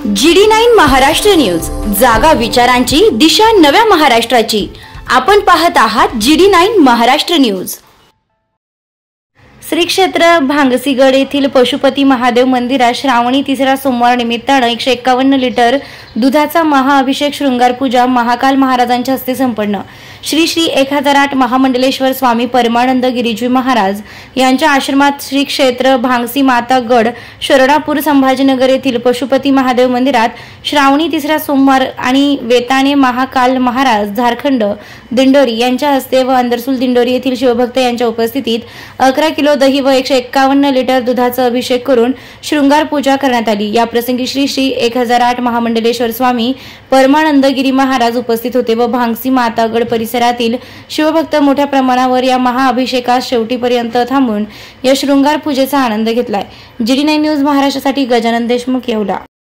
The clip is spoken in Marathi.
GD9 महाराष्ट्र न्यूज, जागा विचारांची, दिशा नव्या महाराष्ट्राची। आपण पाहत आहात GD9 महाराष्ट्र न्यूज। श्री क्षेत्र भांगसीगड येथील पशुपती महादेव मंदिरात श्रावणी तिसरा सोमवार निमित्ताने 151 लिटर दुधाचा महाअभिषेक शृंगार पूजा महाकाल महाराजांच्या हस्ते संपन्न। श्री 1008 महामंडलेश्वर स्वामी परमानंद गिरीजी महाराज यांच्या आश्रमात श्री क्षेत्र भांगसी माता गड शरणापूर संभाजीनगर येथील पशुपती महादेव मंदिरात श्रावणी तिसरा सोमवार आणि वेताने महाकाल महाराज झारखंड दिंडोरी यांच्या हस्ते व अंदरसूल दिंडोरी येथील शिवभक्त यांच्या उपस्थितीत 11 किलो दही व 151 लिटर दुधाचा अभिषेक करून शृंगार पूजा करण्यात आली। या प्रसंगी श्री 1008 महामंडलेश्वर स्वामी परमानंद गिरी महाराज उपस्थित होते व भांगसी माता गड परिसरातील शिवभक्त मोठ्या प्रमाणावर या महाअभिषेकात शेवटीपर्यंत थांबून या शृंगार पूजेचा आनंद घेतलाय। GD9 न्यूज महाराष्ट्रासाठी गजानन देशमुख येवला।